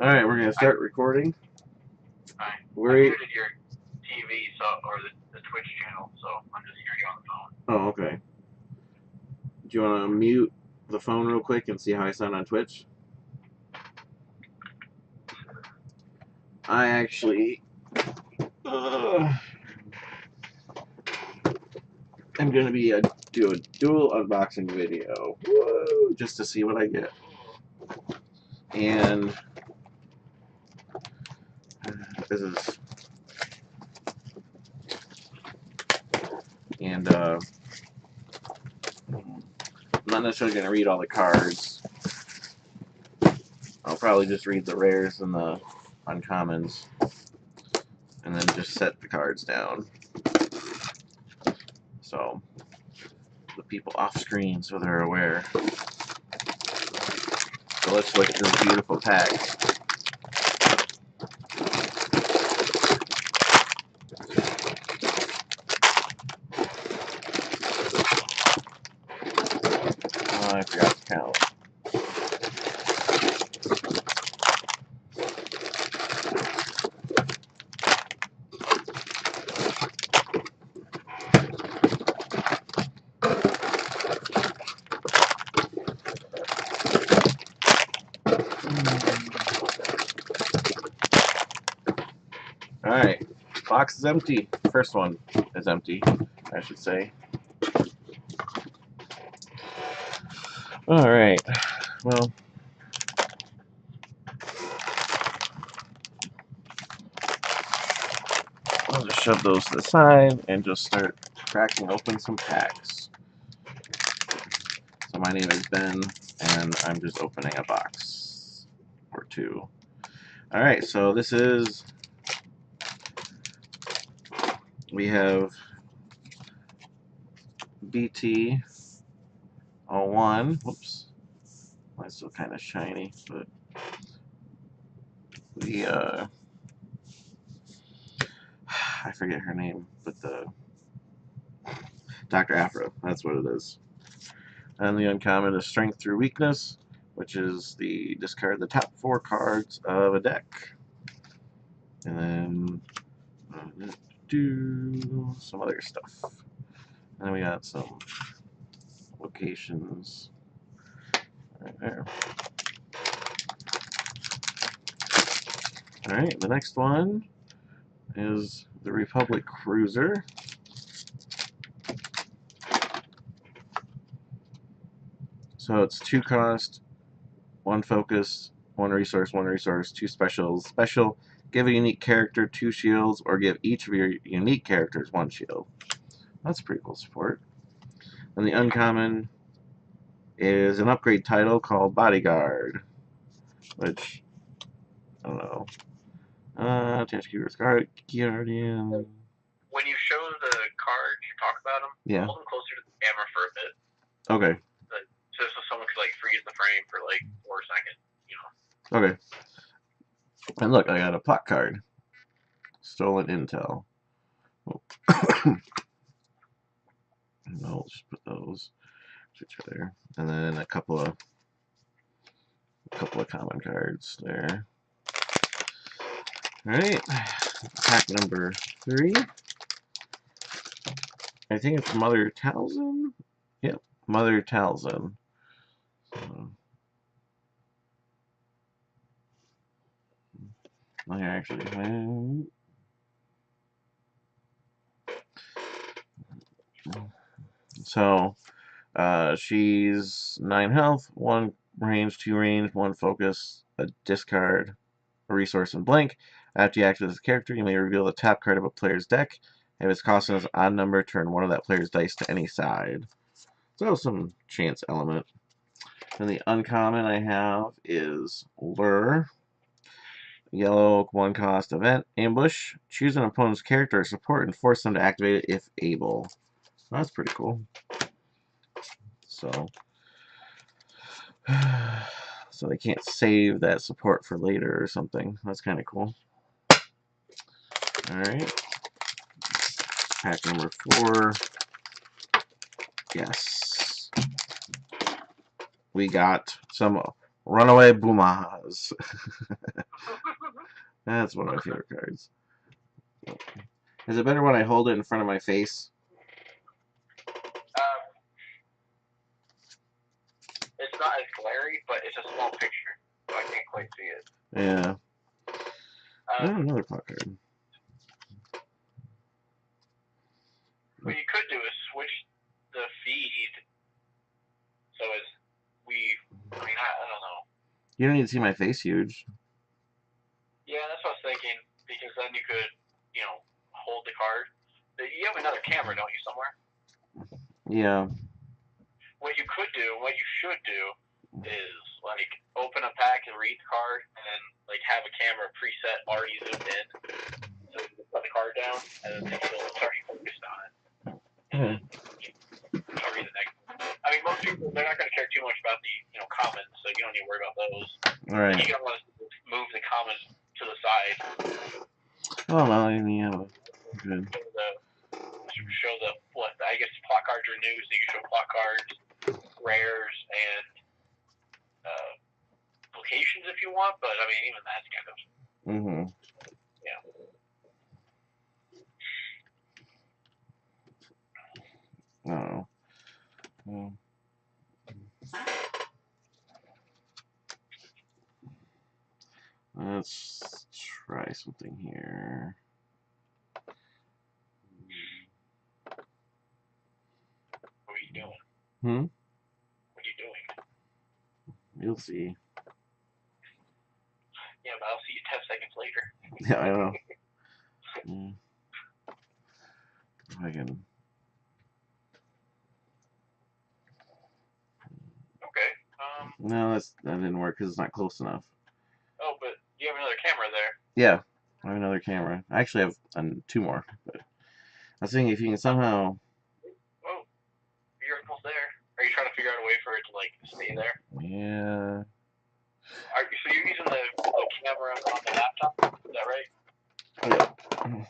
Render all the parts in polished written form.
Alright, we're going to start recording. I We're muted your TV or the Twitch channel, so I'm just hearing you on the phone. Oh, okay. Do you want to mute the phone real quick and see how I sound on Twitch? I actually I'm going to do a dual unboxing video. Woo! Just to see what I get. And this is I'm not necessarily going to read all the cards. I'll probably just read the rares and the uncommons and then just set the cards down. So the people off screen so they're aware. So let's look at this beautiful pack. Oh, I forgot to count. Alright, box is empty. First one is empty, I should say. Alright, well, I'll just shove those to the side and just start cracking open some packs. So my name is Ben, and I'm just opening a box or two. Alright, so this is, we have BT01. Whoops, mine's still kind of shiny, but the I forget her name, but the Dr. Afro, that's what it is. And the uncommon is Strength Through Weakness, which is the discard the top 4 cards of a deck. And then do some other stuff. And then we got some locations right there. Alright, the next one is the Republic Cruiser. So it's 2 cost, 1 focus, 1 resource, 2 specials. Special, give a unique character 2 shields, or give each of your unique characters 1 shield. That's pretty cool support. And the uncommon is an upgrade title called Bodyguard, which, I don't know. Attach keywords, Guardian. When you show the cards, you talk about them. Yeah. Hold them closer to the camera for a bit. Okay. So someone could like freeze the frame for like 4 seconds, you know. Okay. And look, I got a plot card. Stolen intel. Oh. No, just put those there, and then a couple of common cards there. All right, pack number 3. I think it's Mother Talzin. Yep, Mother Talzin. I actually have. So, she's 9 health, 1 range, 2 range, 1 focus, a discard, a resource, and blank. After you activate this character, you may reveal the top card of a player's deck. If its cost is an odd number, turn 1 of that player's dice to any side. So some chance element. And the uncommon I have is Lure. Yellow, 1 cost event, ambush. Choose an opponent's character or support and force them to activate it if able. That's pretty cool. So they can't save that support for later or something. That's kind of cool. Alright. Pack number 4. Yes. We got some Runaway Boomahas. That's one of my favorite cards. Is it better when I hold it in front of my face? It's not as glary, but it's a small picture, so I can't quite see it. Yeah. Another pot card. What you could do is switch the feed, so it's I don't know. You don't need to see my face huge. Yeah, that's what I was thinking, because then you could, hold the card. You have another camera, don't you, somewhere? Yeah. What you could do, what you should do, is open a pack and read the card, and then have a camera preset already zoomed in, so you can put the card down, and then it's already focused on it. And then I'll read the next one. I mean, most people, they're not going to care too much about the comments, so you don't need to worry about those. All right. You don't want to move the comments to the side. Oh well, yeah. Good. Show the what I guess plot cards are new, so you can show plot cards, rares, and locations if you want. But I mean, even that's kind of yeah. Oh. Well. Let's try something here. What are you doing? What are you doing? You'll see. Yeah, but I'll see you 10 seconds later. Yeah, I know. If I can. Okay. No, that didn't work because it's not close enough. Oh, but you have another camera there. Yeah, I have another camera. I actually have two more, but I was thinking if you can somehow. Oh, you're almost there. Are you trying to figure out a way for it to stay there? Yeah. So you're using the camera on the laptop? Is that right? Yeah.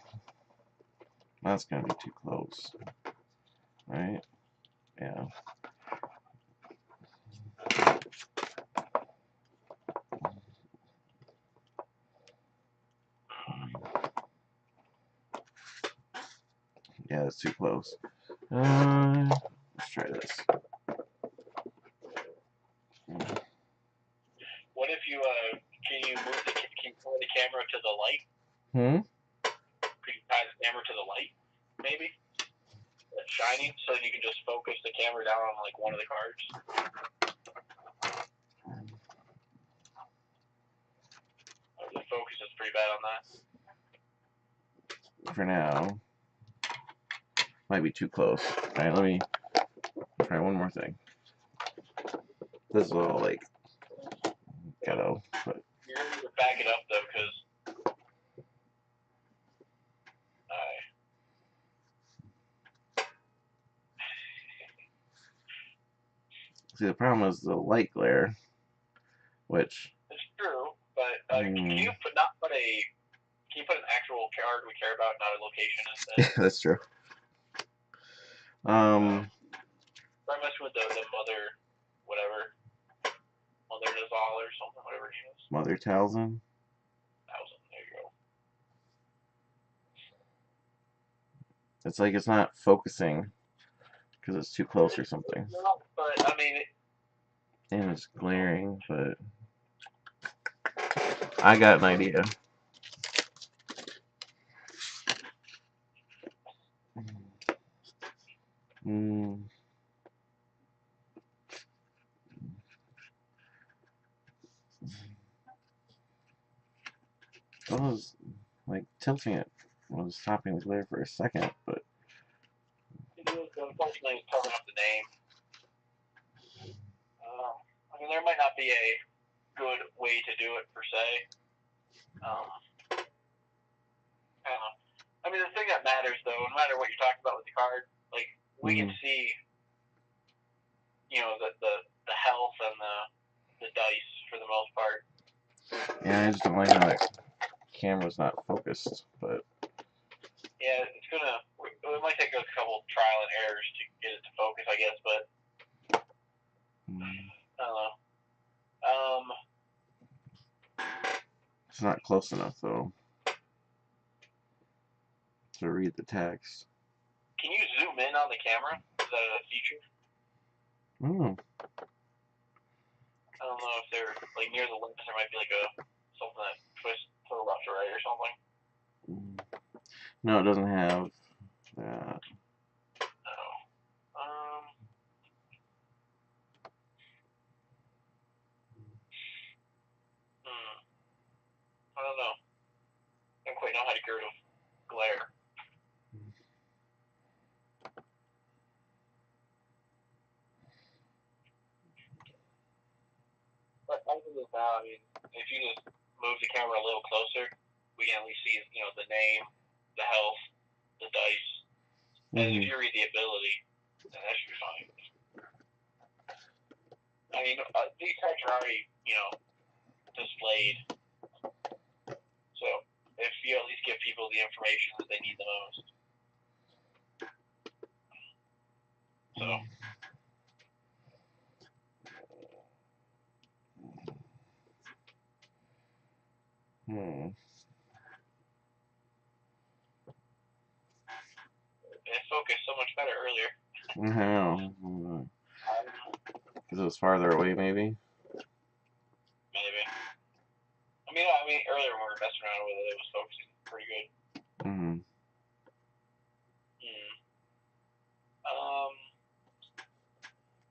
That's gonna be too close, right? Yeah. Yeah, that's too close. Let's try this. What if you can you move the camera to the light? Could you tie the camera to the light, maybe? That's shining, so you can just focus the camera down on one of the cards. The focus is pretty bad on that. For now. Might be too close. Alright, let me try one more thing. This is all ghetto, but you're gonna need to back it up though, because see, the problem is the light glare, which it's true, but can you put an actual card we care about, not a location instead? Yeah, that's true. I'm messing with the mother, whatever, Mother Nazal or something, whatever he is. Mother Talzin. There you go. It's it's not focusing because it's too close or something. No, but I mean. And it's glaring, but I got an idea. I was tilting it. I was stopping the glare for a second, but Unfortunately, it's covering up the name. I mean, there might not be a good way to do it per se. I don't know. I mean, the thing that matters, though, no matter what you're talking about with the card, we can see, the health and the dice for the most part. Yeah, I just don't like how that camera's not focused, but. Yeah, it might take a couple trial and errors to get it to focus, I guess, but I don't know. It's not close enough though to read the text. Can you zoom in on the camera? Is that a feature? Oh. I don't know if they're like near the lens. There might be like something that twists to the left or right or something. No, it doesn't have that. Oh. I don't know. I don't quite know how to get rid of glare. But other than that, I mean, if you just move the camera a little closer, we can at least see, the name, the health, the dice, and if you read the ability, then that should be fine. I mean, these cards are already, displayed. So if you at least give people the information that they need the most. So. It focused so much better earlier. I know. Because it was farther away, maybe? Maybe. I mean, earlier when we were messing around with it, it was focusing pretty good.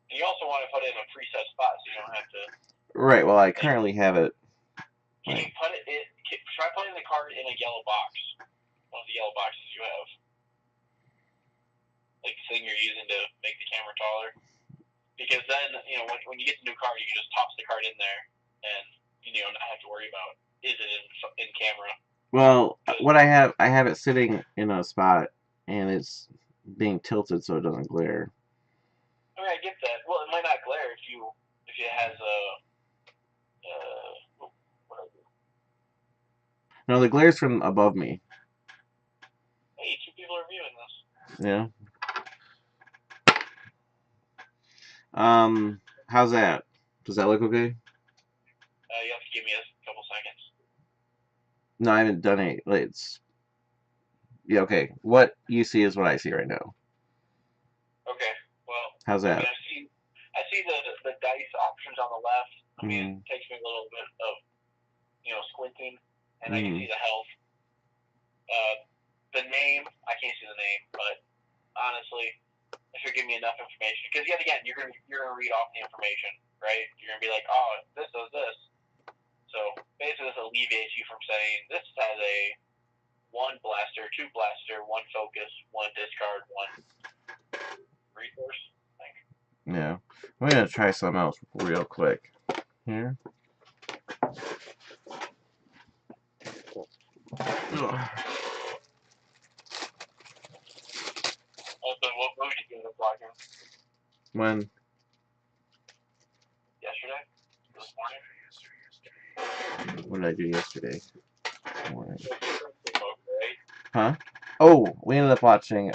You also want to put it in a preset spot so you don't have to. Right. Well, I currently have it. Can you put it in? Try putting the card in a yellow box. One of the yellow boxes you have. Like the thing you're using to make the camera taller. Because then, when you get the new card, you can just toss the card in there and, not have to worry about is it in camera. Well, what I have it sitting in a spot, and it's being tilted so it doesn't glare. I mean, I get that. Well, it might not glare if it has what is it? No, the glare's from above me. Hey, 2 people are viewing this. Yeah. How's that? Does that look okay? You have to give me a couple seconds. No, I haven't done it. Yeah, okay. What you see is what I see right now. Okay. Well, how's that? I see the dice options on the left. I mean, it takes me a little bit of squinting, and I can see the health. The name, I can't see the name, but honestly, if you're giving me enough information, because yet again, you're gonna read off the information, right? You're gonna be like, oh, this does this. So basically, this alleviates you from saying this has a 1 blaster, 2 blaster, 1 focus, 1 discard, 1 resource. Yeah, I'm gonna try something else real quick here. Also, what movie did you end up watching? When? Yesterday? This morning? What did I do yesterday? Morning. Right? Huh? Oh, we ended up watching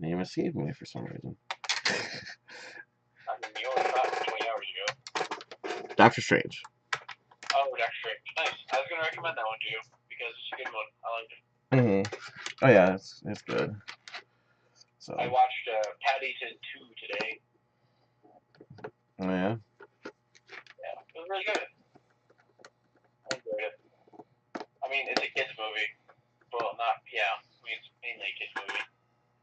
name escaped me for some reason. I mean, you only saw it 20 hours ago. Doctor Strange. Oh, Doctor Strange. Nice. I was going to recommend that one to you because it's a good one. I liked it. Oh yeah, it's good. So. I watched Paddington 2 today. Oh yeah? Yeah, it was really good. I enjoyed it. I mean, it's a kids movie. Well, it's mainly a kids movie.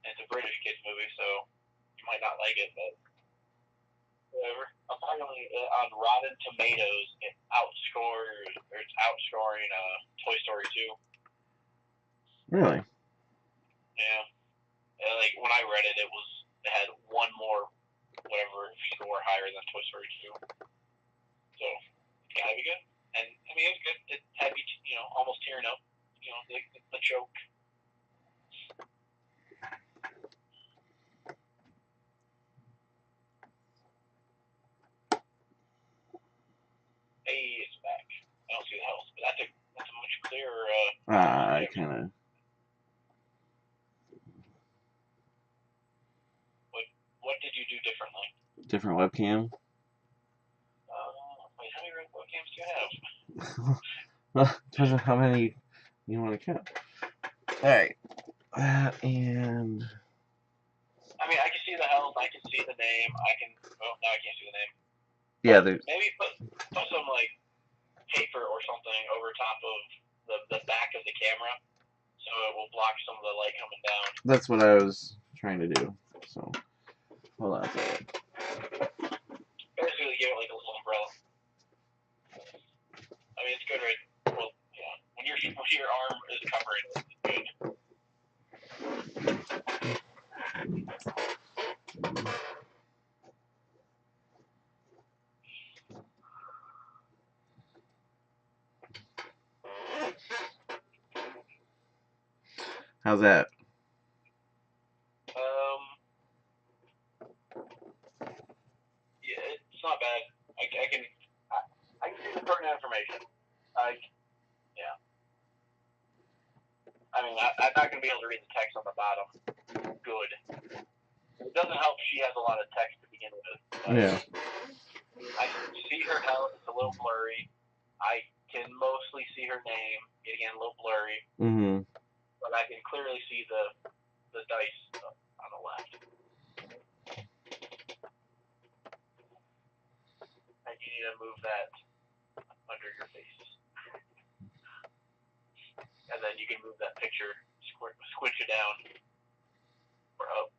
And it's a British kids movie, so you might not like it, but whatever. Apparently, on Rotten Tomatoes, it's outscoring Toy Story 2. Really? Yeah. Like, when I read it, it had one more, whatever, score higher than Toy Story 2. So, it's gotta be good. And, I mean, it was good. It had me, almost tearing up. The joke. Hey, it's back. I don't see the health, but that's a much clearer. I kind of. What did did you do differently? Different webcam. Wait, how many webcams do you have? Well, depends on how many you want to count. Alright. That and... I mean, I can see the health, I can see the name, I can... Oh, now I can't see the name. Yeah, maybe put some, like, paper or something over top of the back of the camera, so it will block some of the light coming down. that's what I was trying to do. So, hold on a second. Basically, give it like a little umbrella. I mean, it's good, right? Well, yeah. When your arm is covering it, it's good. How's that? Yeah, it's not bad. I can see the pertinent information. Yeah. I mean, I'm not going to be able to read the text on the bottom. Good. It doesn't help she has a lot of text to begin with. Yeah. I can see her health. It's a little blurry. I can mostly see her name. Again, a little blurry. Mm-hmm. But I can clearly see the dice on the left. And you need to move that under your face. And then you can move that picture, squinch it down or up.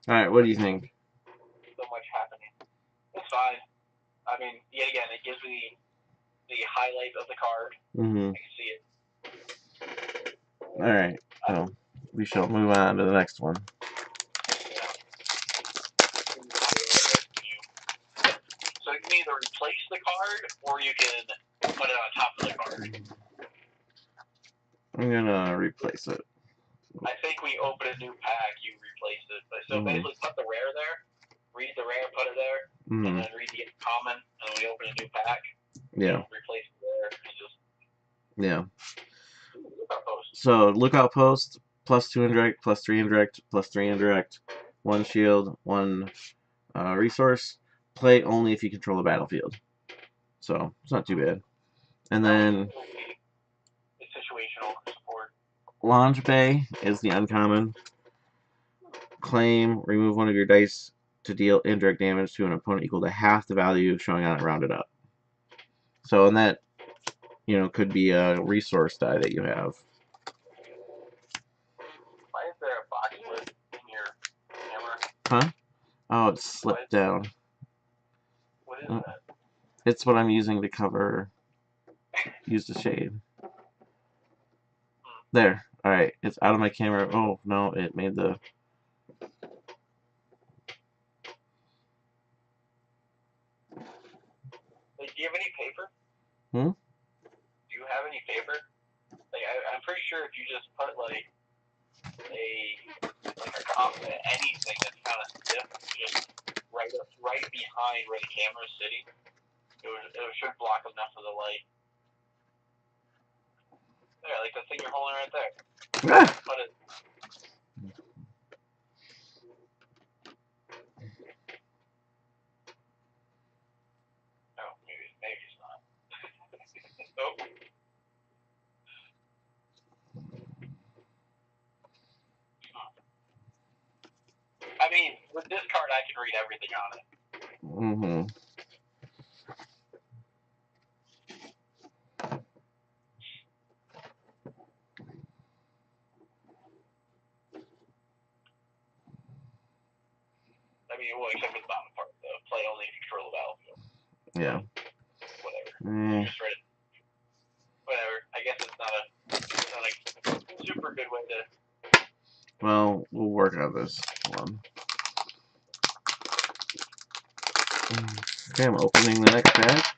Alright, what do you think? So much happening. It's fine. I mean, yet again, it gives me the highlight of the card. Mm-hmm. I can see it. Alright, so we shall move on to the next one. So you can either replace the card or you can put it on top of the card. I'm gonna replace it. I think we open a new pack, you replace it. So basically put the rare there, read the rare, put it there, and then read the common, and then we open a new pack. Yeah. Replace the rare and just... Yeah. Lookout post. So, lookout post, +2 indirect, +3 indirect, +3 indirect, 1 shield, 1 resource. Play only if you control the battlefield. So, it's not too bad. And then... It's situational support. Launch Bay is the uncommon. Claim, remove 1 of your dice to deal indirect damage to an opponent equal to half the value showing on it rounded up. So, and that, you know, could be a resource die that you have. Why is there a box lid in your camera? Huh? Oh, it slipped down. What is that? It's what I'm using to cover. Use the shade. There. Alright, it's out of my camera. Oh, no, it made the... Like, do you have any paper? Hmm? Do you have any paper? Like, I'm pretty sure if you just put, like, anything that's kind of stiff, just right behind where the camera is sitting, it should block enough of the light. There, like the thing you're holding right there. Put it. Oh, maybe it's not. Oh. I mean, with this card, I can read everything on it. Mm-hmm. I mean, well, except for the bottom part, the play only if you control the battlefield. Yeah. Whatever. You just read it. Whatever. I guess it's not a super good way to... Well, we'll work on this one. Okay, I'm opening the next pack.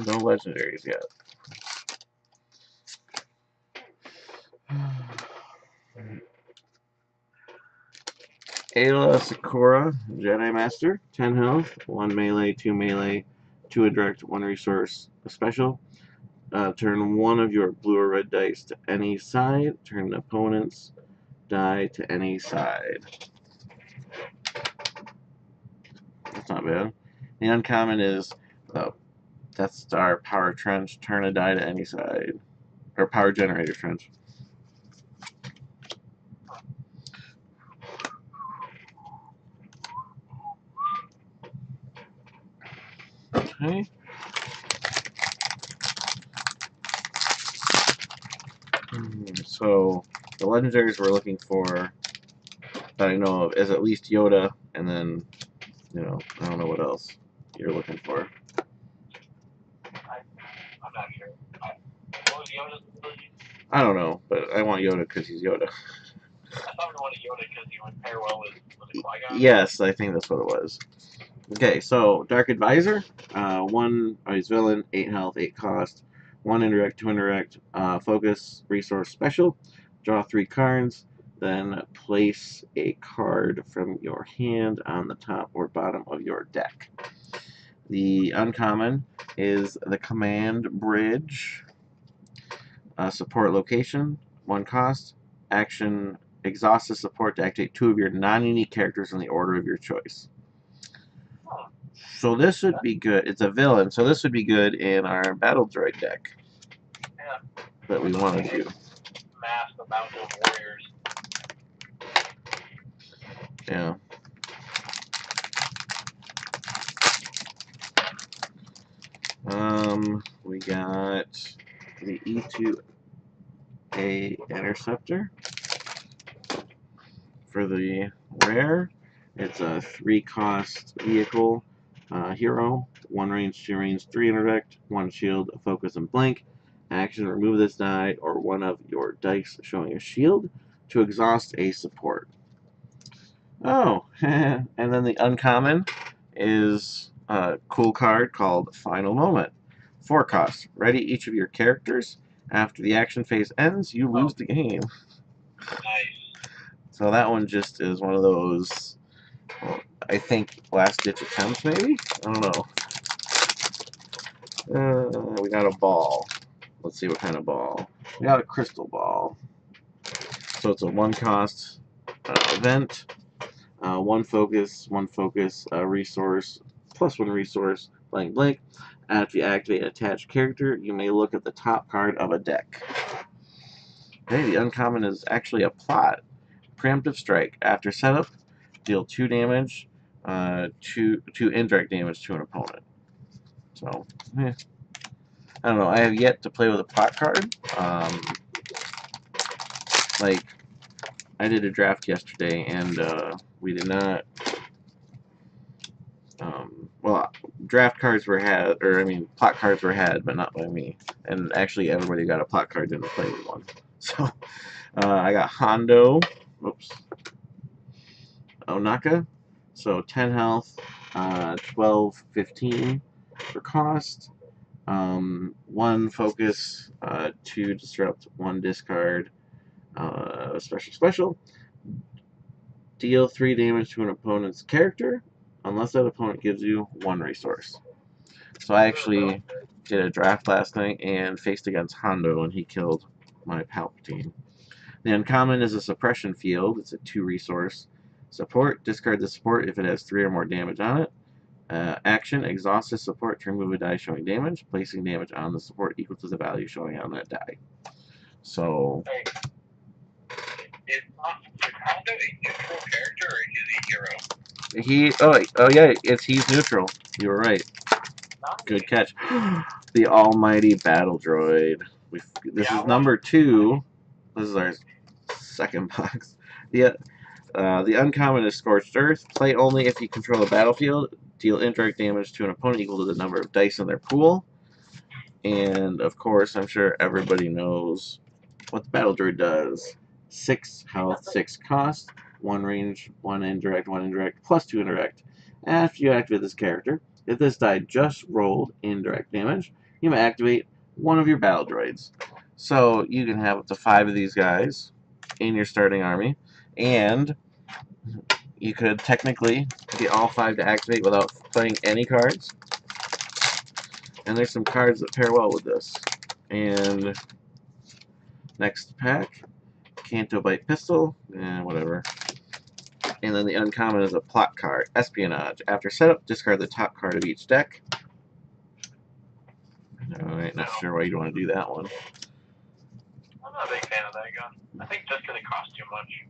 No legendaries yet. Ayla Sakura, Jedi Master, 10 health, 1 melee, 2 indirect, 1 resource special. Turn one of your blue or red dice to any side. Turn an opponent's die to any side. That's not bad. The uncommon is Death Star Power Trench. Turn a die to any side. Or Power Generator Trench. Okay. So the legendaries we're looking for that I know of is at least Yoda, and then, I don't know what else you're looking for. I'm not sure. What was Yoda's ability? I don't know, but I want Yoda because he's Yoda. I thought we wanted Yoda because he would pair well with Qui-Gon. Yes, I think that's what it was. Okay, so Dark Advisor, he's villain, 8 health, 8 cost, 1 indirect, 2 indirect, focus, resource special, draw 3 cards, then place a card from your hand on the top or bottom of your deck. The uncommon is the Command Bridge, support location, 1 cost, action, exhaust the support to activate 2 of your non-unique characters in the order of your choice. So this would be good. It's a villain, so this would be good in our Battle Droid deck. Yeah. That we want to do. Mass amount of warriors. Yeah. We got the E2A Interceptor. For the rare, it's a 3 cost vehicle hero, 1 range, 2 range, 3 interact, 1 shield, a focus, and blank. Action, remove this die or one of your dice showing a shield to exhaust a support. Oh, and then the uncommon is a cool card called Final Moment. 4 costs. Ready each of your characters. After the action phase ends, you lose the game. Nice. So that one just is one of those, I think, last-ditch attempts, maybe? I don't know. We got a ball. Let's see what kind of ball. We got a crystal ball. So it's a 1 cost event. 1 focus, resource, plus 1 resource, blank blank. After you activate an attached character, you may look at the top card of a deck. Okay, the uncommon is actually a plot. Preemptive strike. After setup, deal 2 damage, 2 indirect damage to an opponent. So, I don't know. I have yet to play with a plot card. Like, I did a draft yesterday, and we did not. Well, draft cards were had, or I mean, plot cards were had, but not by me. And actually, everybody got a plot card, didn't play with one. So, I got Hondo. Oops. Onaka. So 10 health, 12, 15 for cost. 1 focus, 2 disrupt, 1 discard, special. Deal 3 damage to an opponent's character, unless that opponent gives you 1 resource. So I actually did a draft last night and faced against Hondo, and he killed my Palpatine. The uncommon is a suppression field. It's a 2 resource support. Discard the support if it has 3 or more damage on it. Action, exhaust the support to remove a die showing damage, placing damage on the support equal to the value showing on that die. So. Is Hondo a neutral character or is he a hero? He's neutral. You were right. Good catch. The almighty battle droid. This is number 2. This is our second box. The uncommon is Scorched Earth. Play only if you control a battlefield. Deal indirect damage to an opponent equal to the number of dice in their pool. And, of course, I'm sure everybody knows what the battle droid does. 6 health, 6 cost, 1 range, 1 indirect, plus 2 indirect. After you activate this character, if this die just rolled indirect damage, you may activate one of your battle droids. So you can have up to 5 of these guys in your starting army, and you could technically get all 5 to activate without playing any cards. And there's some cards that pair well with this. And next pack, Canto Bite Pistol, and whatever. And then the uncommon is a plot card, Espionage. After setup, discard the top card of each deck. Alright, not sure why you'd want to do that one. I'm not a big fan of that gun. I think just because it costs too much.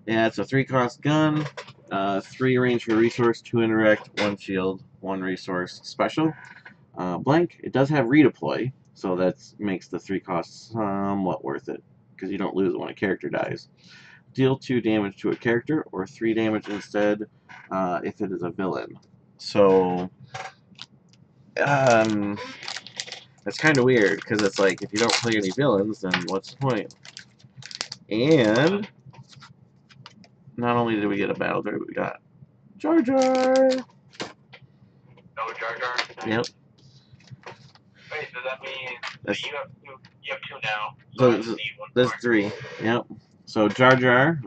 Yeah, it's a 3-cost gun, 3 range for resource, 2 interact, 1 shield, 1 resource special. Blank, it does have redeploy, so that makes the 3 costs somewhat worth it, because you don't lose when a character dies. Deal 2 damage to a character, or 3 damage instead if it is a villain. So, it's kind of weird, because it's like, if you don't play any villains, then what's the point? And not only did we get a battle droid, we got Jar Jar! No Jar Jar? Yep. Wait, does that mean That's, you have 2 now? So I just need 1 there's more. 3. Yep. So Jar Jar,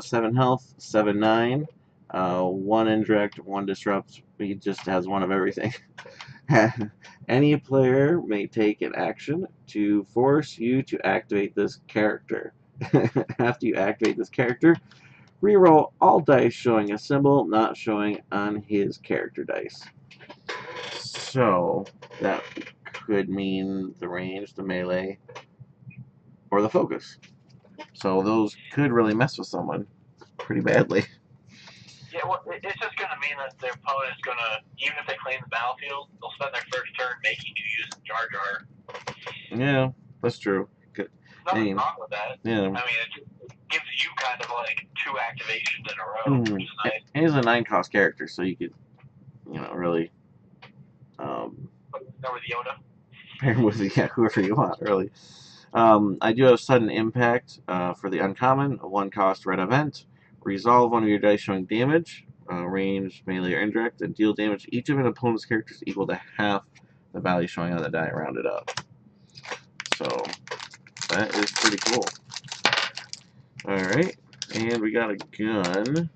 7 health, 7/9, 1 indirect, 1 disrupt. He just has 1 of everything. Any player may take an action to force you to activate this character. After you activate this character, reroll all dice showing a symbol not showing on his character dice. So that could mean the range, the melee, or the focus. So those could really mess with someone pretty badly. Yeah, well, it's just going to mean that their opponent's going to, even if they claim the battlefield, they'll spend their first turn making you use Jar Jar. Yeah, that's true. Nothing wrong with that. Yeah. I mean, it gives you kind of like 2 activations in a row, which is nice. And he's a 9-cost character, so you could, really Pair with Yoda. Pair with whoever you want, really. I do have sudden impact for the uncommon, a 1-cost red event. Resolve one of your dice showing damage, range, melee, or indirect, and deal damage to each of an opponent's characters equal to half the value showing on the die, rounded up. So that is pretty cool. Alright, and we got a gun.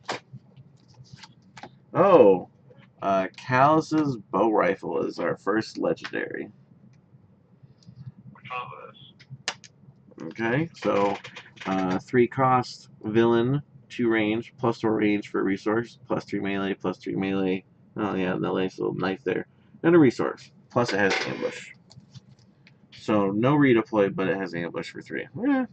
Oh, Callus's bow rifle is our first legendary. Which one of those? Okay, so 3 cost villain, 2 range, +4 range for a resource, +3 melee, +3 melee. Oh yeah, the nice little knife there. And a resource. Plus it has ambush. So no redeploy, but it has ambush for 3. Yeah.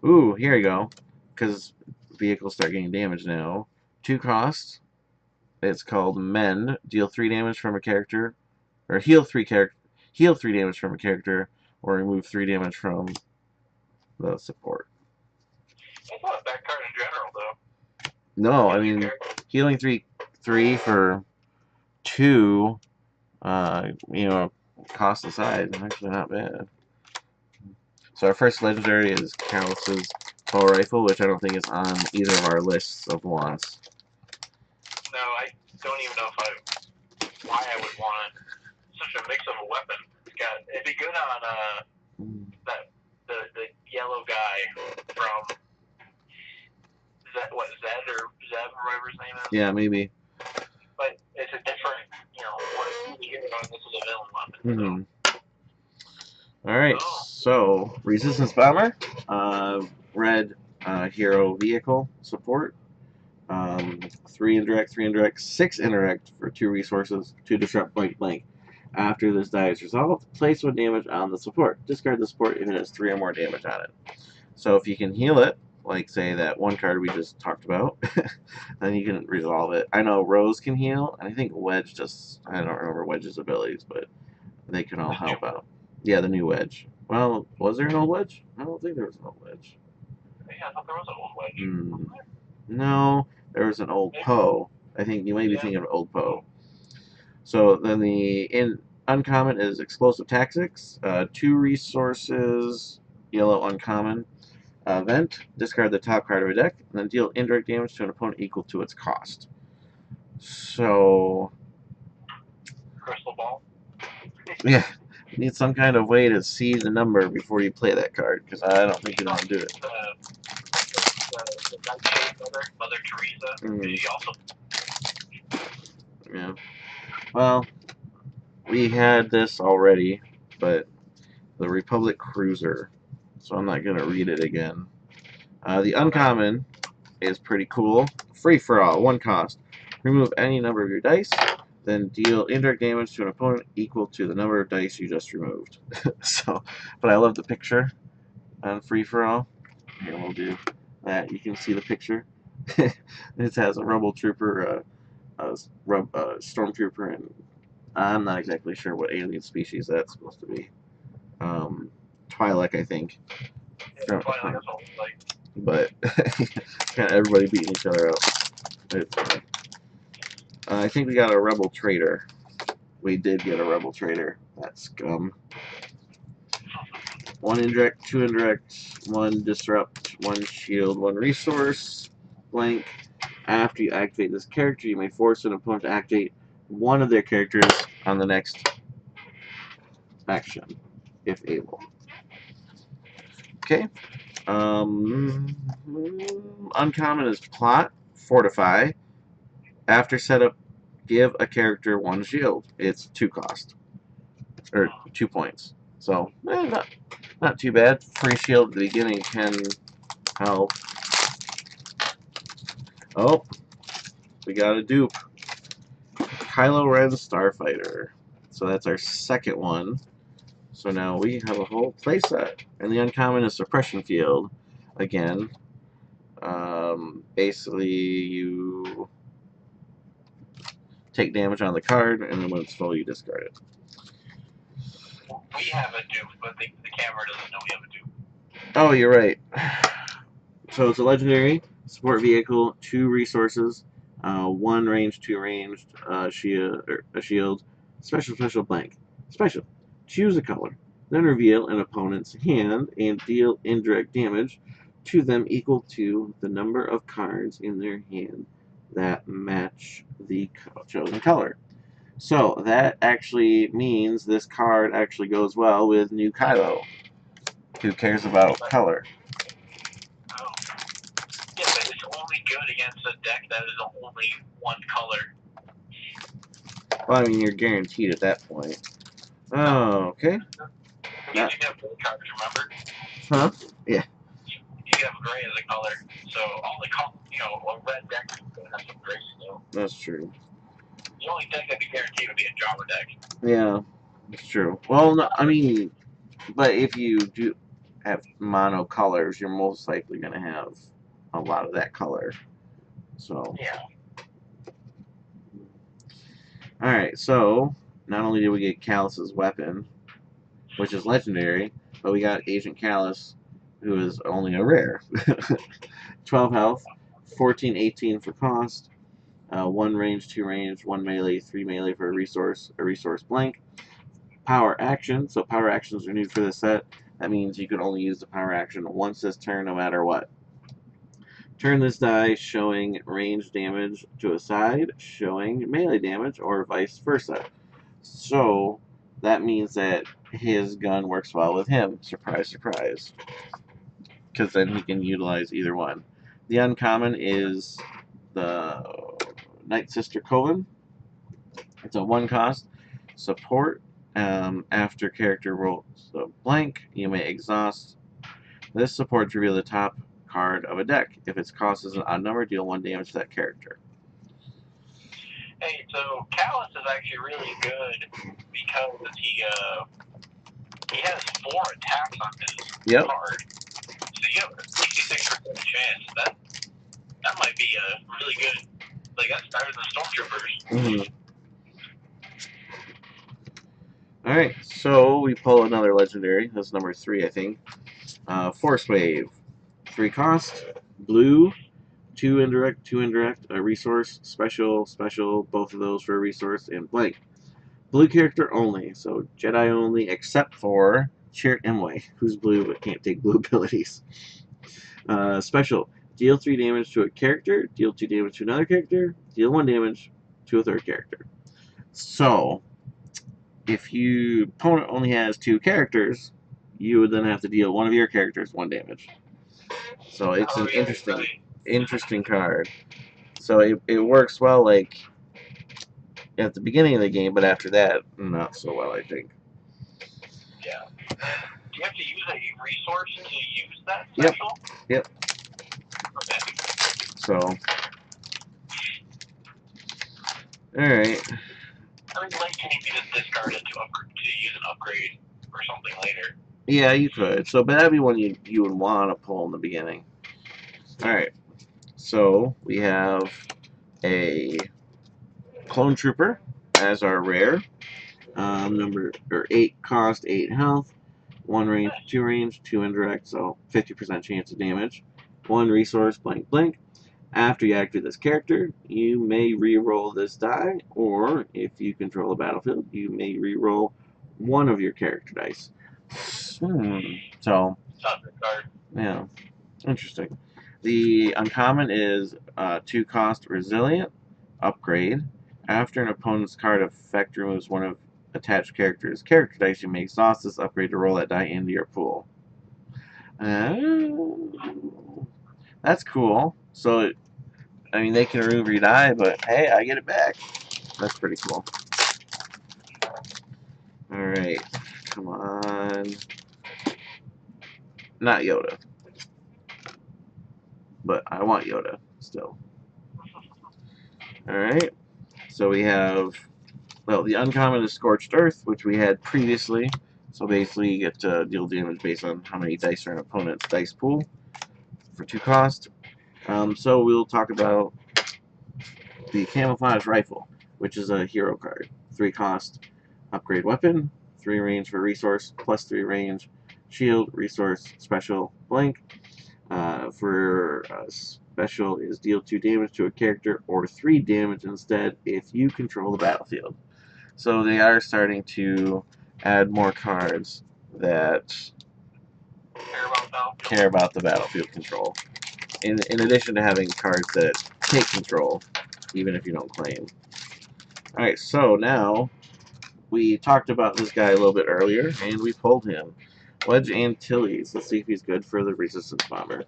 Ooh, here you go. Because vehicles start getting damage now. 2 costs. It's called Mend. Deal 3 damage from a character, or heal 3 damage from a character, or remove 3 damage from the support. That's not a bad card in general, though. No, I mean, healing 3 for 2, cost aside, actually not bad. So our first legendary is Callus's bow rifle, which I don't think is on either of our lists of wants. No, I don't even know why I would want it. Such a mix of a weapon. It'd be good on the yellow guy from Zed or Zeb or whatever his name is. Yeah, maybe. But it's a different, what you hear about this is a villain weapon. So. Alright, so Resistance Bomber, red hero vehicle support, 3 indirect, 6 interact for 2 resources, 2 disrupt blank. After this die is resolved, place 1 damage on the support. Discard the support if it has 3 or more damage on it. So if you can heal it, like say that 1 card we just talked about, then you can resolve it. I know Rose can heal, and I think Wedge just, I don't remember Wedge's abilities, but they can all help out. Yeah, the new Wedge. Well, was there an old Wedge? I don't think there was an old Wedge. Yeah, I thought there was an old Wedge. No, there was an old Poe. I think you may be thinking of old Poe. So then the uncommon is Explosive Tactics, 2 resources, yellow uncommon. Event, discard the top card of a deck, and then deal indirect damage to an opponent equal to its cost. So... Crystal ball? Yeah, you need some kind of way to see the number before you play that card, because I don't think you know how to do it. The Nightshade Mother Teresa. Mm. She also. Yeah. Well, we had this already, but the Republic Cruiser. So I'm not gonna read it again. The uncommon is pretty cool. Free for all, one cost. Remove any number of your dice, then deal indirect damage to an opponent equal to the number of dice you just removed. So, but I love the picture on free for all. Here we'll do that. You can see the picture. It has a rebel trooper, stormtrooper, and I'm not exactly sure what alien species that's supposed to be. Twi'lek, I think. Yeah, Twilight is like. But kind of everybody beating each other up. I think we got a rebel trader. We did get a rebel trader. That scum. One indirect, two indirect, one disrupt, one shield, one resource. Blank. After you activate this character, you may force an opponent to activate one of their characters on the next action, if able. Okay. Uncommon is plot, fortify. After setup, give a character one shield. It's 2 cost. Or 2 points. So, not too bad. Free shield at the beginning can help. Oh, we got a dupe. Kylo Ren Starfighter. So that's our second one. So now we have a whole playset. And the uncommon is Suppression Field. Again, basically you take damage on the card, and then when it's full, you discard it. We have a dupe, but the camera doesn't know we have a dupe. Oh, you're right. So it's a legendary support vehicle, 2 resources, 1 range, 2 ranged, a shield, special blank. Special. Choose a color, then reveal an opponent's hand and deal indirect damage to them equal to the number of cards in their hand that match the chosen color. So that actually means this card actually goes well with new Kylo, who cares about color. Oh. Yeah, but it's only good against a deck that is only one color. Well, I mean, you're guaranteed at that point. Oh, okay. You can have gray cards, remember? Huh? Yeah. You can have gray as a color. So all the colors, a red deck is going to have some gray still. That's true. The only deck that'd be guaranteed would be a Java deck. Yeah, it's true. Well, no, I mean, but if you do have mono colors, you're most likely going to have a lot of that color. So. Yeah. Alright, so not only did we get Callus's weapon, which is legendary, but we got Agent Callus, who is only a rare. 12 health, 14-18 for cost, 1 range, 2 range, 1 melee, 3 melee for a resource blank. Power action, so power actions are new for this set. That means you can only use the power action once this turn, no matter what. Turn this die showing range damage to a side, showing melee damage, or vice versa. So that means that his gun works well with him. Surprise, surprise. Because then he can utilize either one. The uncommon is the Night Sister Coven. It's a 1 cost. Support. After character rolls a blank, you may exhaust this support to reveal the top card of a deck. If its cost is an odd number, deal 1 damage to that character. Hey, so Callus is actually really good because he has 4 attacks on his card. So you have a 66% chance. That might be a really good. Like that's better than Stormtroopers. Mm-hmm. Alright, so we pull another legendary. That's number 3, I think. Force Wave. 3 cost. Blue. 2 indirect, a resource, special, both of those for a resource, and blank. Blue character only, so Jedi only, except for Chirrut Imwe, who's blue but can't take blue abilities. Special. Deal 3 damage to a character, deal 2 damage to another character, deal 1 damage to a third character. So, if your opponent only has 2 characters, you would then have to deal one of your characters 1 damage. So it's an interesting interesting card. So it works well like at the beginning of the game, but after that, not so well, I think. Yeah. And do you have to use a resource to use that Yep. special? Yep. Okay. So, all right. I mean, like, can you just discard it to use an upgrade or something later? Yeah, you could. So, but that'd be one you would want to pull in the beginning. All right. So we have a clone trooper as our rare. Number or 8 cost, 8 health, 1 range, 2 range, 2 indirect, so 50% chance of damage. 1 resource, blank blank. After you activate this character, you may re-roll this die, or if you control a battlefield, you may re-roll one of your character dice. So, Discard. yeah, interesting. The uncommon is 2 cost resilient upgrade. After an opponent's card effect removes one of attached character's character dice, you may exhaust this upgrade to roll that die into your pool. That's cool. So, I mean, they can remove your die, but hey, I get it back. That's pretty cool. Alright, come on. Not Yoda. But I want Yoda still. Alright, so we have, well, the uncommon is Scorched Earth, which we had previously. So basically, you get to deal damage based on how many dice are in an opponent's dice pool for 2 cost. So we'll talk about the Camouflage Rifle, which is a hero card. 3 cost, upgrade weapon, 3 range for resource, +3 range, shield, resource, special, blank. For special is deal 2 damage to a character or 3 damage instead if you control the battlefield. So they are starting to add more cards that care about the battlefield control. In addition to having cards that take control, even if you don't claim. Alright, so now we talked about this guy a little bit earlier, and we pulled him. Wedge Antilles. Let's see if he's good for the Resistance Bomber.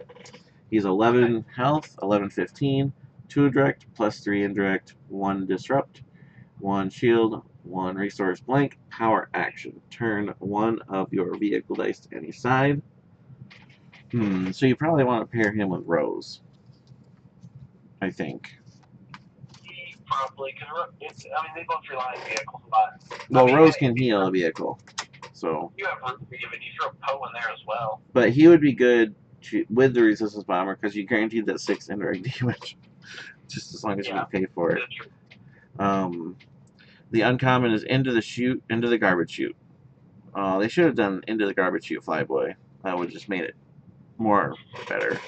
He's 11 health, 11, 15, 2 direct, +3 indirect, 1 disrupt, 1 shield, 1 resource blank, power action. Turn 1 of your vehicle dice to any side. So you probably want to pair him with Rose. I think. Probably, because I mean, they both rely on vehicles a lot. Well, I mean, Rose can heal a vehicle, so. You have room to give it. You throw Poe in there as well. But he would be good with the Resistance Bomber because you guaranteed that 6 indirect damage, just as long as you pay for it. The uncommon is into the garbage chute. They should have done into the garbage chute Flyboy. That would have just made it more better.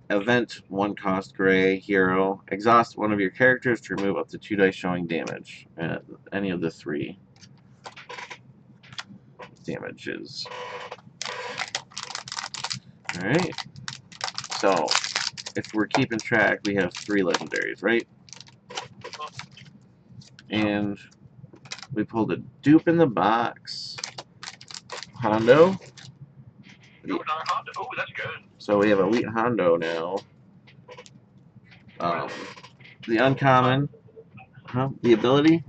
Event 1 cost gray hero. Exhaust one of your characters to remove up to 2 dice showing damage. Any of the 3 damages. Alright. So, if we're keeping track, we have 3 legendaries, right? And we pulled a dupe in the box. Hondo. Another Hondo. Oh, that's good. So we have Elite Hondo now. The uncommon, the ability,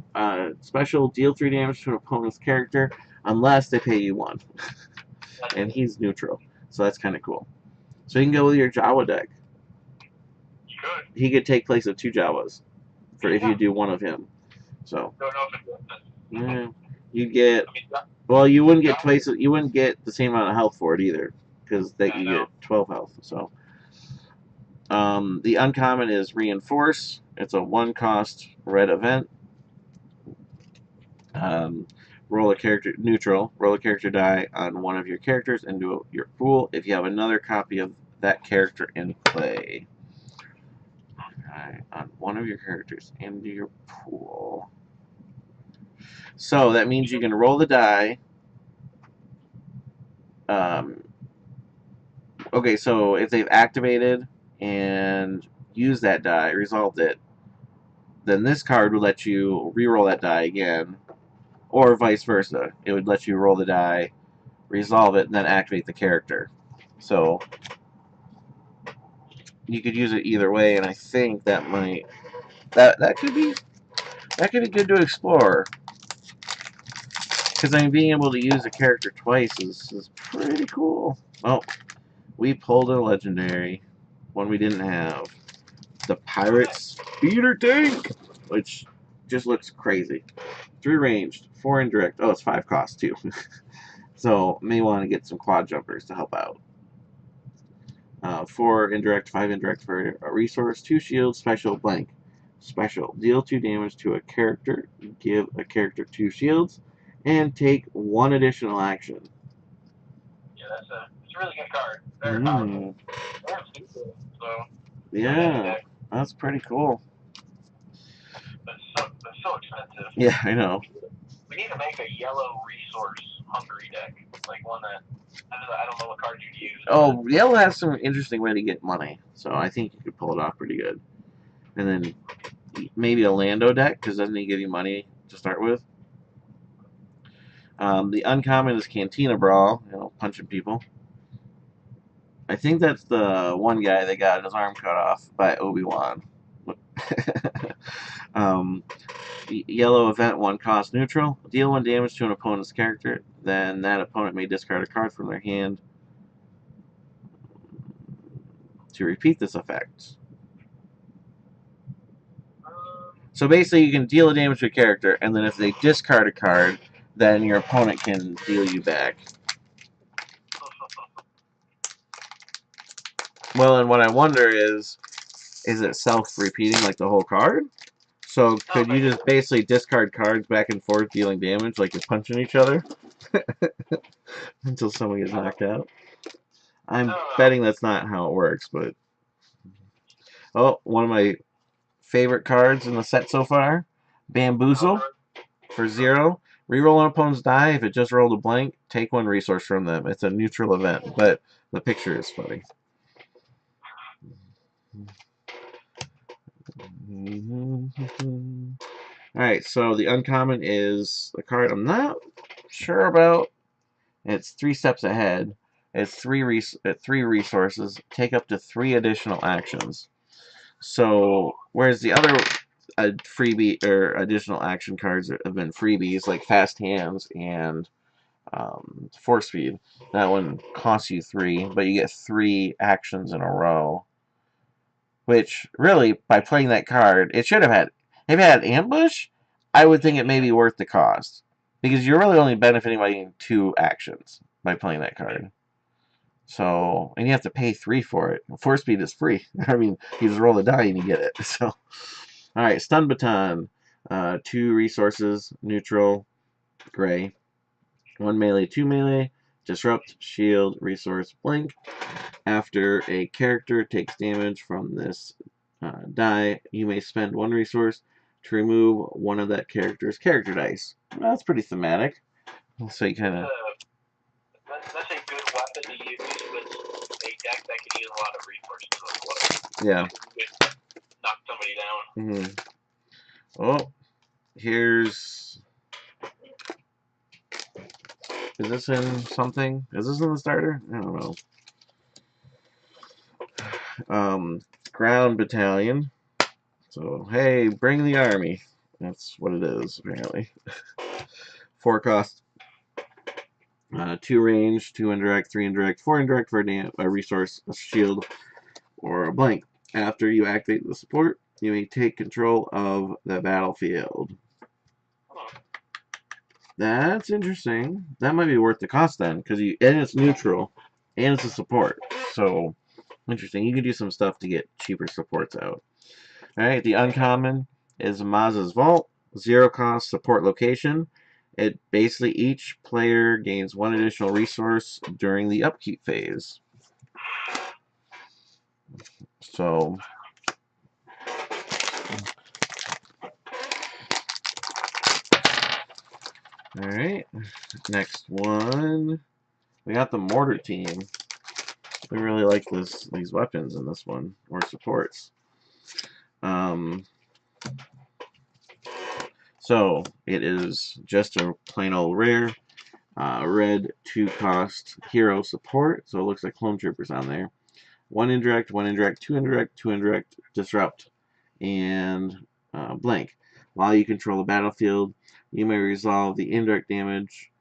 special, deal 3 damage to an opponent's character unless they pay you 1. And he's neutral, so that's kind of cool. So you can go with your Jawa deck. He could take place of 2 Jawas for if you do 1 of him. So you get, well, you wouldn't get twice. You wouldn't get the same amount of health for it either, because that you get 12 health. So the uncommon is Reinforce. It's a 1-cost red event. Roll a character neutral. Roll a character die on one of your characters into your pool if you have another copy of that character in play. On one of your characters into your pool. So that means you can roll the die. Okay, so if they've activated and used that die, resolved it, then this card would let you re-roll that die again, or vice versa. It would let you roll the die, resolve it, and then activate the character. So you could use it either way, and I think that could be good to explore. Because I mean, being able to use a character twice is pretty cool. Oh, we pulled a legendary, one we didn't have. The Pirate's Speeder Tank, which just looks crazy. 3 ranged, 4 indirect. Oh, it's 5 cost too. So may want to get some quad jumpers to help out. 4 indirect, 5 indirect for a resource, 2 shields, special, blank. Special. Deal 2 damage to a character, give a character 2 shields, and take 1 additional action. Yeah, it's a really good card. Very powerful. So Yeah, that's pretty cool. but it's so expensive. Yeah, I know. We need to make a yellow resource hungry deck, like one that I don't know what cards you'd use. Oh, Yellow has some interesting way to get money, so I think you could pull it off pretty good. And then maybe a Lando deck, because doesn't he give you money to start with? The uncommon is Cantina Brawl, punching people. I think that's the one guy that got his arm cut off by Obi-Wan. um, Yellow event 1 cost neutral. Deal 1 damage to an opponent's character. Then that opponent may discard a card from their hand to repeat this effect. So basically, you can deal a damage to a character, and then if they discard a card, then your opponent can deal you back. Well, and what I wonder is it self-repeating like the whole card? So could you just basically discard cards back and forth dealing damage like you're punching each other? Until someone gets knocked out? I'm betting that's not how it works, but... Oh, one of my favorite cards in the set so far. Bamboozle for 0. Reroll an opponent's die. If it just rolled a blank, take 1 resource from them. It's a neutral event, but the picture is funny. Alright, so the uncommon is a card I'm not sure about. It's 3 steps ahead. It's 3 resources. Take up to 3 additional actions. So, whereas the other freebie or additional action cards have been freebies, like Fast Hands and Force Feed, that one costs you 3, but you get 3 actions in a row. Which, really, by playing that card, it should have had. If it had Ambush, I would think it may be worth the cost. Because you're really only benefiting by getting 2 actions by playing that card. So, and you have to pay 3 for it. Force Speed is free. I mean, you just roll the die and you get it. So, alright, Stun Baton. 2 resources, neutral, gray. 1 melee, 2 melee. Disrupt, shield, resource, blink. After a character takes damage from this die, you may spend 1 resource to remove one of that character's character dice. Well, that's pretty thematic. So you kind of... That's a good weapon to use with a deck that can use a lot of resources. Yeah. Knock somebody down. Oh, here's... Is this in something? Is this in the starter? I don't know. Ground Battalion. So, hey, bring the army. That's what it is, apparently. 4 cost. 2 range, 2 indirect, 3 indirect, 4 indirect for a resource, a shield, or a blank. After you activate the support, you may take control of the battlefield. That's interesting. That might be worth the cost then, because and it's neutral, and it's a support. So, interesting. You can do some stuff to get cheaper supports out. Alright, the uncommon is Maz's Vault. 0 cost support location. It basically each player gains 1 additional resource during the upkeep phase. So, alright, next one. We got the Mortar Team. We really like these weapons in this one, or supports. So, it is just a plain old rare. Red 2 cost hero support, so it looks like Clone Troopers on there. one indirect, two indirect, disrupt, and blank. While you control the battlefield, you may resolve the indirect damage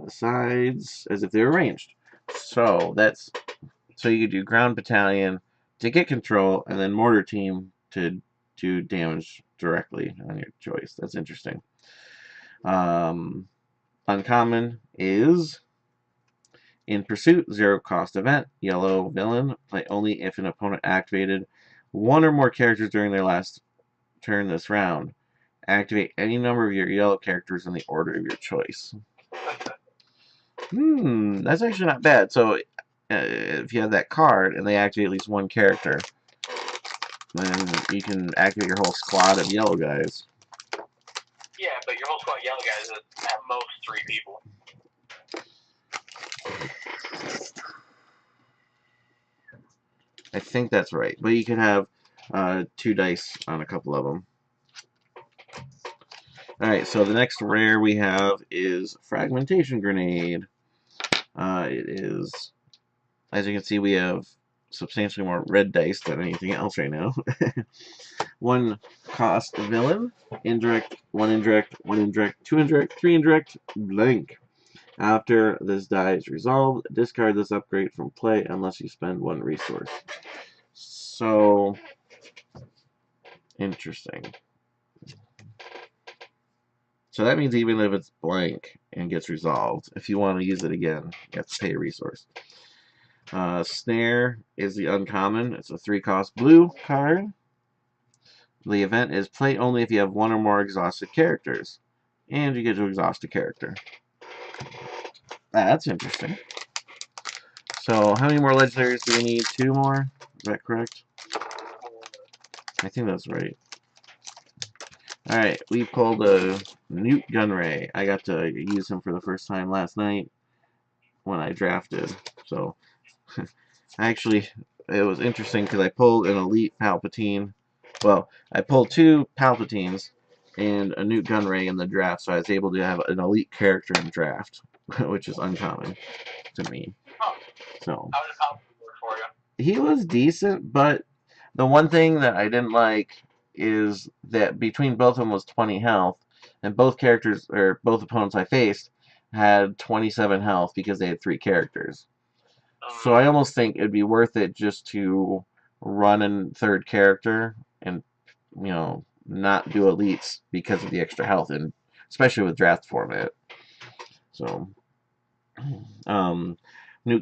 sides as if they were ranged. So you could do ground battalion to get control, and then mortar team to do damage directly on your choice. That's interesting. Um, Uncommon is in pursuit, zero cost event, yellow villain, play only if an opponent activated one or more characters during their last turn this round. Activate any number of your yellow characters in the order of your choice. That's actually not bad. So if you have that card and they activate at least one character, then you can activate your whole squad of yellow guys. Yeah, but your whole squad of yellow guys is at most 3 people. I think that's right. But you can have 2 dice on a couple of them. Alright, so the next rare we have is Fragmentation Grenade. It is, as you can see, we have substantially more red dice than anything else right now. 1 cost villain, indirect, 1 indirect, 1 indirect, 2 indirect, 3 indirect, blank. After this die is resolved, discard this upgrade from play unless you spend 1 resource. So, interesting. So that means even if it's blank and gets resolved, if you want to use it again, you have to pay a resource. Snare is the uncommon. It's a 3-cost blue card. The event is play only if you have 1 or more exhausted characters. And you get to exhaust a character. That's interesting. So how many more legendaries do we need? 2 more? Is that correct? I think that's right. Alright, we pulled a Newt Gunray. I got to use him for the first time last night when I drafted. So, actually, it was interesting because I pulled an Elite Palpatine. Well, I pulled 2 Palpatines and a Newt Gunray in the draft, so I was able to have an Elite character in the draft, which is uncommon to me. Oh. So, how did Palpatine work for you? He was decent, but the one thing that I didn't like is that between both of them was 20 health, and both characters, or both opponents I faced, had 27 health because they had 3 characters. So I almost think it'd be worth it just to run a 3rd character and, not do elites because of the extra health, and especially with draft format. So, Newt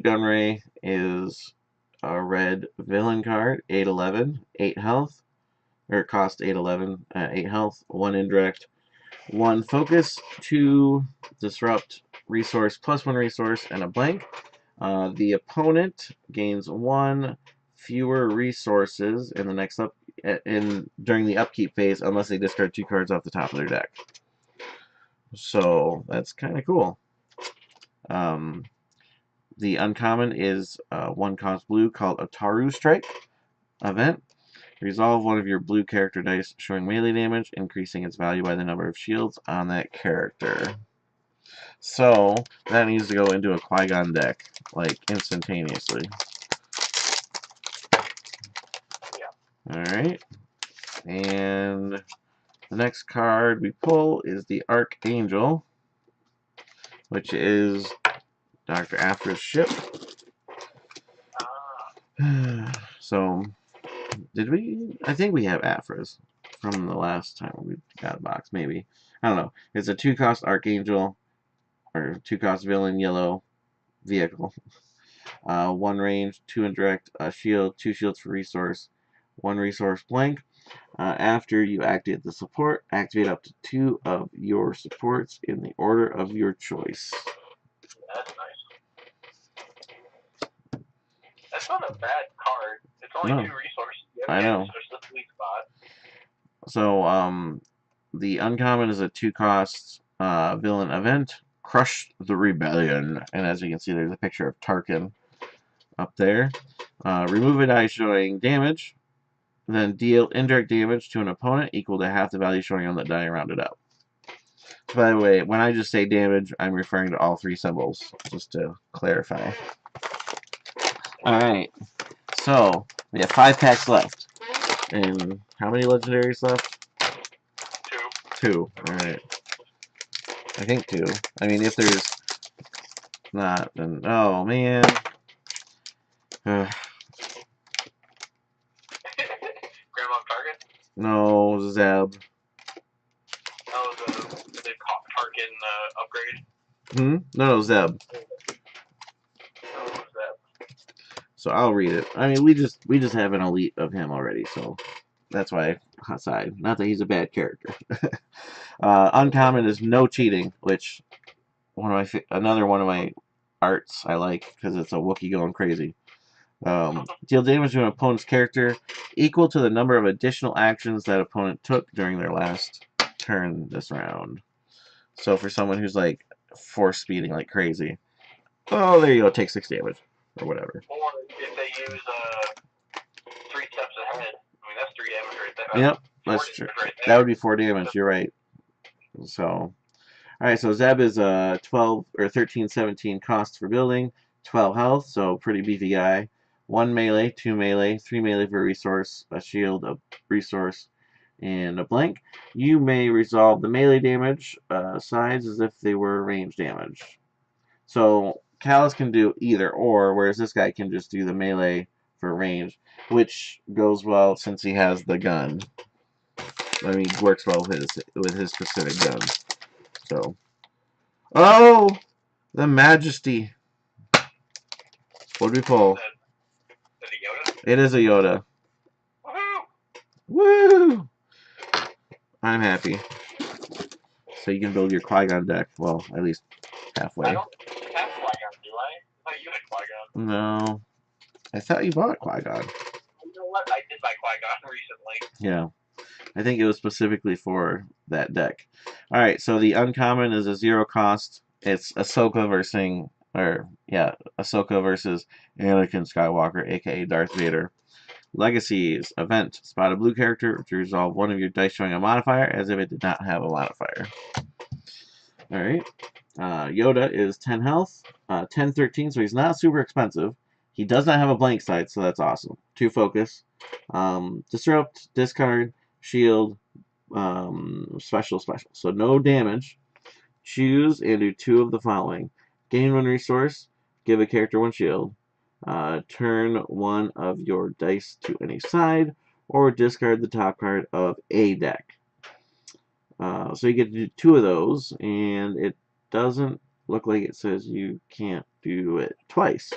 Gunray is a red villain card, 811, 8 health, or it costs 811, 8 health, 1 indirect, 1 focus, 2 disrupt resource, plus 1 resource, and a blank. The opponent gains 1 fewer resources in the next during the upkeep phase unless they discard 2 cards off the top of their deck. So that's kind of cool. The uncommon is 1 cost blue called Ataru Strike event. Resolve 1 of your blue character dice showing melee damage, increasing its value by the number of shields on that character. So that needs to go into a Qui-Gon deck, like instantaneously. Yeah. Alright. And the next card we pull is the Archangel, which is Dr. Afra's ship. So, did we? I think we have Afras from the last time we got a box, maybe. I don't know. It's a 2-cost Archangel, or 2-cost villain, yellow vehicle. 1 range, 2 indirect, a shield, 2 shields for resource, 1 resource blank. After you activate the support, activate up to 2 of your supports in the order of your choice. That's nice. That's not a bad card. It's only 2 resources. I know. The sweet spot. So, the uncommon is a 2-cost villain event. Crush the Rebellion. And as you can see, there's a picture of Tarkin up there. Remove a die showing damage. Then deal indirect damage to an opponent equal to half the value showing on that die and round it up. So by the way, when I just say damage, I'm referring to all 3 symbols, just to clarify. Alright, So we have 5 packs left. And how many legendaries left? 2. 2. Alright. I think 2. I mean, if there's not, then... Oh, man. Grandma Target? No, Zeb. Oh, the Tarkin upgrade? No, Zeb. Oh, Zeb. So I'll read it. I mean, we just have an elite of him already, so that's why I side. Not that he's a bad character. Uncommon is no cheating, which another one of my arts I like because it's a Wookiee going crazy. Deal damage to an opponent's character equal to the number of additional actions that opponent took during their last turn this round. So for someone who's like force speeding like crazy, oh, there you go, take 6 damage or whatever. Or if they use 3 steps ahead, I mean that's 3 damage right there. Yep, that's true. Right there. That would be 4 damage. You're right. So, all right. So Zeb is 12 or 13, 17 cost for building, 12 health. So pretty beefy guy. 1 melee, 2 melee, 3 melee for a resource, a shield, a resource, and a blank. You may resolve the melee damage sides as if they were range damage. So Callus can do either or, whereas this guy can just do the melee for range, which goes well since he has the gun. I mean, works well with his specific gun. So, oh, the Majesty. What do we pull? Is it a Yoda? It is a Yoda. Woohoo! Woo! I'm happy. So you can build your Qui-Gon deck. Well, at least halfway. I don't have Qui-Gon, do I? I thought you had Qui-Gon. No. I thought you bought Qui-Gon. You know what? I did buy Qui-Gon recently. Yeah. I think it was specifically for that deck. Alright, so the uncommon is a 0 cost. It's Ahsoka versus Anakin Skywalker, aka Darth Vader. Legacies, event, spot a blue character to resolve one of your dice showing a modifier as if it did not have a modifier. Alright. Yoda is 10 health, 10, 13, so he's not super expensive. He does not have a blank side, so that's awesome. 2 focus. Disrupt, discard, shield, special. So no damage. Choose and do 2 of the following. Gain 1 resource, give a character 1 shield. Turn 1 of your dice to any side, or discard the top card of a deck. So you get to do 2 of those, and it doesn't look like it says you can't do it twice.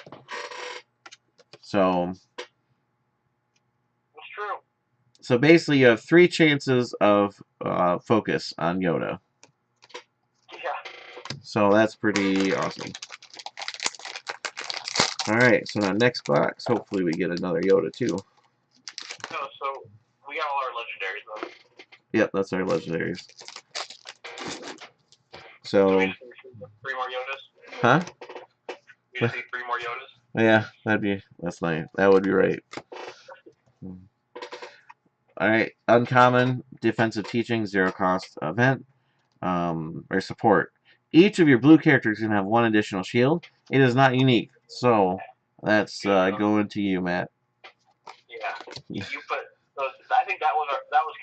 So That's true. So basically, you have 3 chances of focus on Yoda. Yeah. So that's pretty awesome. Alright, so now next box, hopefully we get another Yoda too. No, so we got all our legendaries though. Yep, that's our legendaries. So So, we just need 3 more Yodas? huh? We just need 3 more Yodas? Yeah, that's nice. That would be right. Alright, uncommon, defensive teaching, 0 cost event, or support. Each of your blue characters can have 1 additional shield. It is not unique, so that's going to you, Matt. Yeah, you put. So I think that was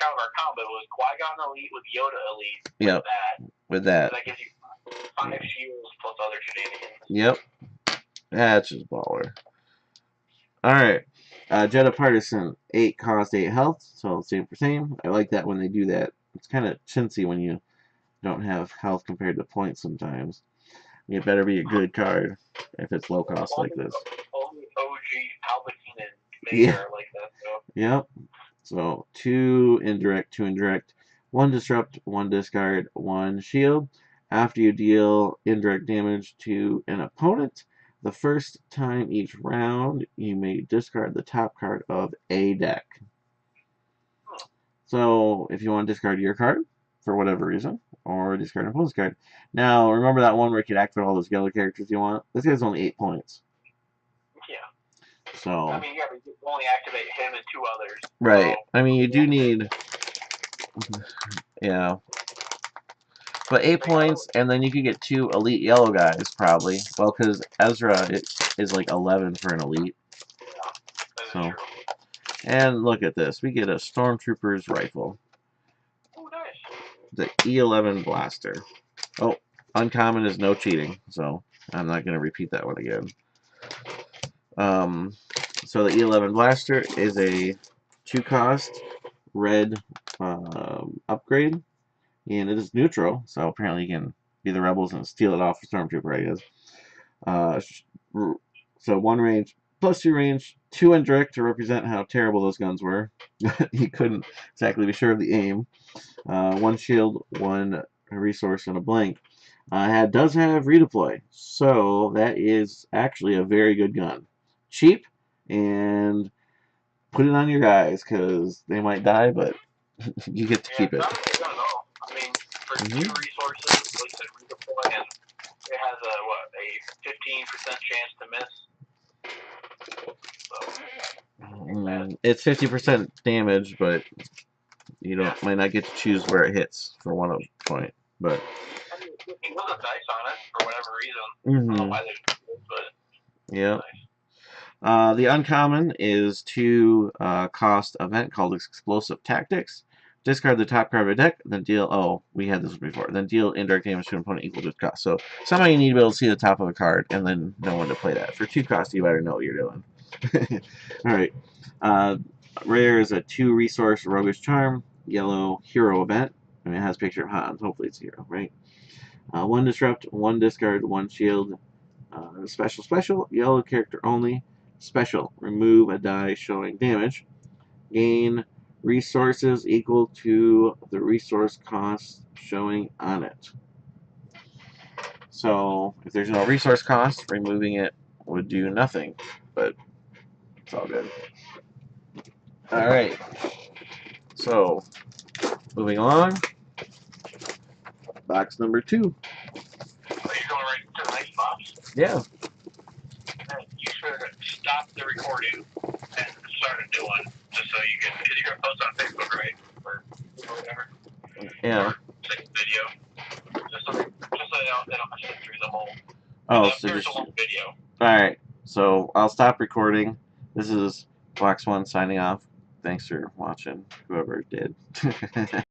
kind of our combo. It was Qui-Gon elite with Yoda elite. Yep. With that. So that gives you 5 shields plus other shenanigans. Yep. That's just baller. Alright. Jedha Partisan, 8 cost, 8 health, so same for same. I like that when they do that. It's kind of chintzy when you don't have health compared to points sometimes. It better be a good card if it's low cost like this. Only OG Palpatine and Vader like that, though. Yep. So 2 indirect, 2 indirect, 1 disrupt, 1 discard, 1 shield. After you deal indirect damage to an opponent, the first time each round, you may discard the top card of a deck. So if you want to discard your card, for whatever reason, or discard an opponent's card. Now, remember that one where you could activate all those yellow characters you want? This guy's only 8 points. Yeah. So. I mean, yeah, but you only activate him and 2 others. Right. So, I mean, you do need. Yeah. But 8 points, and then you could get 2 elite yellow guys, probably. Well, because Ezra is like 11 for an elite. Yeah. Very So, true. and look at this. We get a Stormtrooper's rifle. Oh, nice. The E11 blaster. Oh, uncommon is no cheating, so I'm not going to repeat that one again. So the E11 blaster is a 2-cost red upgrade, and it is neutral, so apparently you can be the rebels and steal it off the Stormtrooper, I guess. So 1 range, plus 2 range, 2 indirect to represent how terrible those guns were. You couldn't exactly be sure of the aim. 1 shield, 1 resource, and a blank. Does have redeploy, so that is actually a very good gun. Cheap, and put it on your guys, because they might die, but you get to Yeah, keep it's it. not a bad gun at all. I mean, for Mm 2 -hmm. resources, like I said, redeploy, and it has a 15% chance to miss. So, It's 50% damage, but you don't might not get to choose where it hits for one point. But I mean, it wasn't nice on it for whatever reason. I don't know mm-hmm. why they did it, but Yeah. nice. The uncommon is 2 cost event called Explosive Tactics. Discard the top card of a deck, then deal. Oh, we had this one before. Then deal indirect damage to an opponent equal to its cost. So somehow you need to be able to see the top of a card and then know when to play that. For 2 costs, you better know what you're doing. All right. Rare is a 2 resource Roguish Charm, yellow hero event. I mean, it has a picture of Hans. Hopefully it's a hero, right? 1 disrupt, 1 discard, 1 shield. Special, yellow character only. Special, remove a die showing damage. Gain resources equal to the resource cost showing on it. So, if there's no resource cost, removing it would do nothing, but it's all good. Alright, so, moving along. Box number 2. Are you going right to the next box? Yeah. And you should stop the recording and start a new one, just so you can, because you're going to post on Facebook, right? Or whatever. Yeah. Or second video. Just so they don't sit through the whole. Oh, so There's just. a long video. Alright, so I'll stop recording. This is Box 1 signing off. Thanks for watching, whoever did.